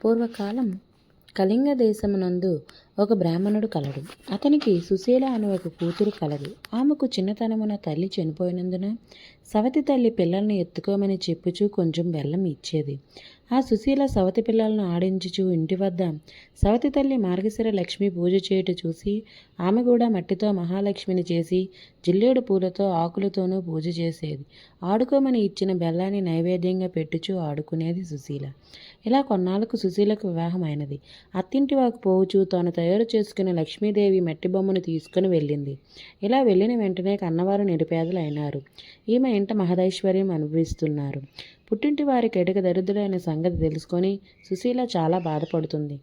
పూర్వకాలం కళింగ దేశమునందు ఒక బ్రాహ్మణుడు కలడు. అతనికి సుశీల అనే ఒక కూతురు కలదు. ఆమెకు చిన్నతనమున తల్లి చనిపోయినందున సవతి తల్లి పిల్లల్ని ఎత్తుకోమని చెప్పుచూ కొంచెం బెల్లం ఇచ్చేది. ఆ సుశీల సవతి పిల్లలను ఆడించుచూ ఇంటి వద్ద సవతి తల్లి మార్గశిర లక్ష్మి పూజ చేయుట చూసి ఆమె కూడా మట్టితో మహాలక్ష్మిని చేసి జిల్లేడు పూలతో ఆకులతోనూ పూజ చేసేది. ఆడుకోమని ఇచ్చిన బెల్లాన్ని నైవేద్యంగా పెట్టుచూ ఆడుకునేది సుశీల. ఇలా కొన్నాళ్ళకు సుశీలకు వివాహం అయినది. అత్తింటి వాకు పోవుచూ తాను తయారు చేసుకున్న లక్ష్మీదేవి మట్టి బొమ్మను తీసుకుని వెళ్ళింది. ఇలా వెళ్ళిన వెంటనే కన్నవారు నిరుపేదలు అయినారు. ఈమె ఇంట మహదైశ్వర్యం అనుభవిస్తున్నారు. పుట్టింటి వారి కెడక దరిద్రులైన సంగతి తెలుసుకొని సుశీల చాలా బాధపడుతుంది.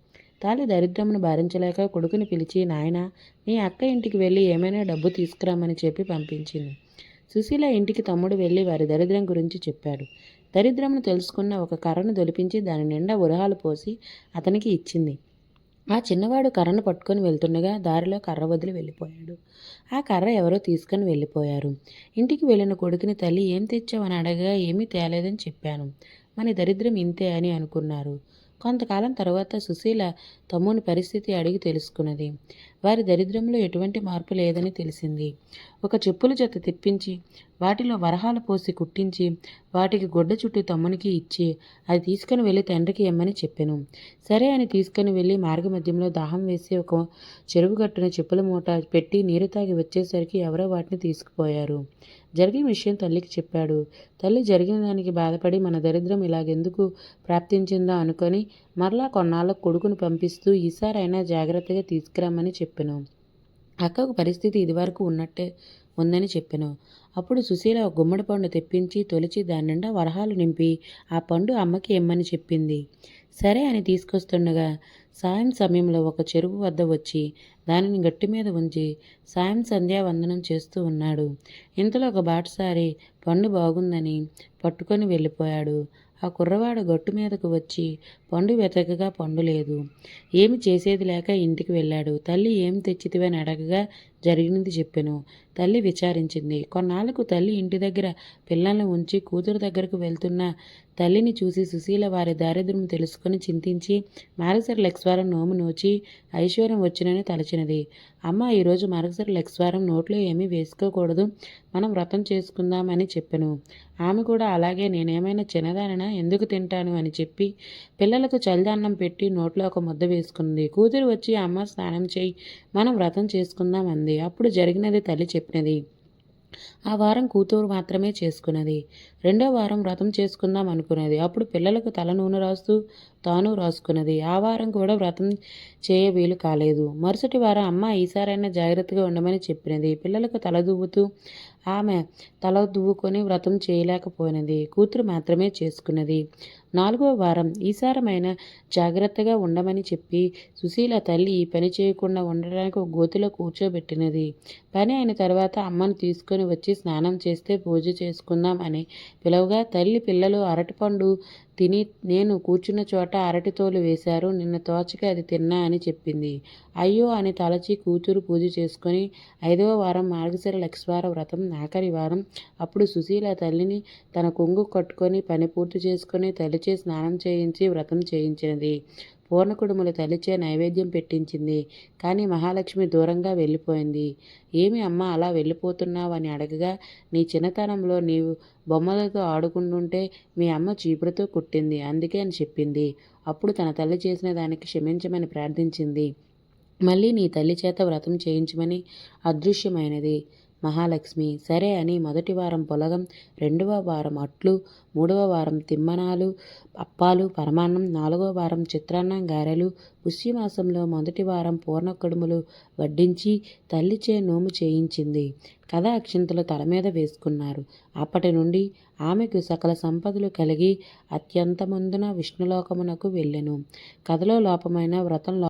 తల్లి దరిద్రమును భరించలేక కొడుకుని పిలిచి, నాయనా, నీ అక్క ఇంటికి వెళ్ళి ఏమైనా డబ్బు తీసుకురామని చెప్పి పంపించింది. సుశీల ఇంటికి తమ్ముడు వెళ్ళి వారి దరిద్రం గురించి చెప్పాడు. దరిద్రమును తెలుసుకున్న ఒక కర్రను దొలిపించి దాని నిండా ఉరహాలు పోసి అతనికి ఇచ్చింది. ఆ చిన్నవాడు కర్రను పట్టుకొని వెళ్తుండగా దారిలో కర్ర వదిలి వెళ్ళిపోయాడు. ఆ కర్ర ఎవరో తీసుకొని వెళ్ళిపోయారు. ఇంటికి వెళ్ళిన కొడుకుని తల్లి ఏం తెచ్చావని అడగగా ఏమీ తేలేదని చెప్పాను. మన దరిద్రం ఇంతే అని అనుకున్నారు. కొంతకాలం తర్వాత సుశీల తమ్ముని పరిస్థితి అడిగి తెలుసుకున్నది. వారి దరిద్రంలో ఎటువంటి మార్పు లేదని తెలిసింది. ఒక చెప్పుల జత తెప్పించి వాటిలో వరహాలు పోసి కుట్టించి వాటికి గుడ్డ చుట్టూ తమ్మునికి ఇచ్చి అది తీసుకుని వెళ్ళి తండ్రికి ఇమ్మని చెప్పాను. సరే అని తీసుకుని వెళ్ళి మార్గమధ్యంలో దాహం వేసి ఒక చెరువు గట్టున చెప్పుల మూట పెట్టి నీరు తాగి వచ్చేసరికి ఎవరో వాటిని తీసుకుపోయారు. జరిగిన విషయం తల్లికి చెప్పాడు. తల్లి జరిగిన దానికి బాధపడి మన దరిద్రం ఇలాగెందుకు ప్రాప్తించిందో అనుకొని మరలా కొన్నాళ్ళకు కొడుకును పంపిస్తూ ఈసారైనా జాగ్రత్తగా తీసుకురమ్మని చెప్పాను. అక్కకు పరిస్థితి ఇదివరకు ఉన్నట్టే ఉందని చెప్పాను. అప్పుడు సుశీల ఒక గుమ్మడి పండు తెప్పించి తొలిచి దాని నిండా వరహాలు నింపి ఆ పండు అమ్మకి ఇమ్మని చెప్పింది. సరే అని తీసుకొస్తుండగా సాయం సమయంలో ఒక చెరువు వద్ద వచ్చి దానిని గట్టి మీద ఉంచి సాయం సంధ్యావందనం చేస్తూ ఉన్నాడు. ఇంతలో ఒక బాటసారి పండు బాగుందని పట్టుకొని వెళ్ళిపోయాడు. ఆ కుర్రవాడు గట్టు మీదకు వచ్చి పండు వెతకగా పండు లేదు. ఏమి చేసేది లేక ఇంటికి వెళ్ళాడు. తల్లి ఏం తెచ్చితివని అడగగా జరిగినది చెప్పెను. తల్లి విచారించింది. కొన్నాళ్లకు తల్లి ఇంటి దగ్గర పిల్లల్ని ఉంచి కూతురు దగ్గరకు వెళ్తున్న తల్లిని చూసి సుశీల వారి దారిద్ర్యం తెలుసుకొని చింతించి మార్గశిర లక్ష్వారం నోము నోచి ఐశ్వర్యం వచ్చినని తలచినది. అమ్మ, ఈరోజు మార్గశిర లక్ష్వారం నోట్లో ఏమీ వేసుకోకూడదు, మనం వ్రతం చేసుకుందామని చెప్పెను. ఆమె కూడా అలాగే, నేనేమైనా చిన్నదానినా, ఎందుకు తింటాను అని చెప్పి పిల్లలకు చలిదాన్నం పెట్టి నోట్లో ఒక ముద్ద వేసుకుంది. కూతురు వచ్చి, అమ్మ స్నానం చేయి, మనం వ్రతం చేసుకుందాం అంది. అప్పుడు జరిగినది తల్లి చెప్పినది. ఆ వారం కూతురు మాత్రమే చేసుకున్నది. రెండో వారం వ్రతం చేసుకుందాం అనుకున్నది. అప్పుడు పిల్లలకు తల నూనె రాస్తూ తాను రాసుకున్నది. ఆ వారం కూడా వ్రతం చేయ వీలు కాలేదు. మరుసటి వారం అమ్మ ఈసారైనా జాగ్రత్తగా ఉండమని చెప్పినది. పిల్లలకు తల దువ్వుతూ ఆమె తల దువ్వుకొని వ్రతం చేయలేకపోయినది. కూతురు మాత్రమే చేసుకున్నది. నాలుగవ వారం ఈసారమైనా జాగ్రత్తగా ఉండమని చెప్పి సుశీల తల్లి ఈ పని చేయకుండా ఉండడానికి ఒక గోతిలో కూర్చోబెట్టినది. పని అయిన తర్వాత అమ్మను తీసుకొని వచ్చి స్నానం చేస్తే పూజ చేసుకుందాం అని పిలవగా తల్లి, పిల్లలు అరటిపండు తిని నేను కూర్చున్న చోట అరటి తోలు వేశారు, నిన్న తోచక అది తిన్నా అని చెప్పింది. అయ్యో అని తలచి కూతురు పూజ చేసుకొని 5వ వారం మార్గశిర లక్ష్వార వ్రతం ఆఖరి వారం. అప్పుడు సుశీల తల్లిని తన కొంగు కట్టుకొని పని పూర్తి చేసుకొని తల్లిచే స్నానం చేయించి వ్రతం చేయించినది. పూర్ణకుడుములు తల్లిచే నైవేద్యం పెట్టించింది. కానీ మహాలక్ష్మి దూరంగా వెళ్ళిపోయింది. ఏమి అమ్మ అలా వెళ్ళిపోతున్నావు అని అడగగా, నీ చిన్నతనంలో నీవు బొమ్మలతో ఆడుకుంటుంటే మీ అమ్మ చీపురుతో కుట్టింది, అందుకే అని చెప్పింది. అప్పుడు తన తల్లి చేసిన దానికి క్షమించమని ప్రార్థించింది. మళ్ళీ నీ తల్లి చేత వ్రతం చేయించమని అదృశ్యమైనది మహాలక్ష్మి. సరే అని మొదటి వారం పొలగం, 2వ వారం అట్లు, 3వ వారం తిమ్మనాలు, అప్పాలు, పరమాన్నం, 4వ వారం చిత్రాన్నం, గారెలు, పుష్యమాసంలో మొదటి వారం పూర్ణకుడుములు వడ్డించి తల్లిచే నోము చేయించింది. కథ అక్షింతలు తల మీద వేసుకున్నారు. అప్పటి నుండి ఆమెకు సకల సంపదలు కలిగి అత్యంతమందున విష్ణులోకమునకు వెళ్ళెను. కథలో లోపమైన వ్రతం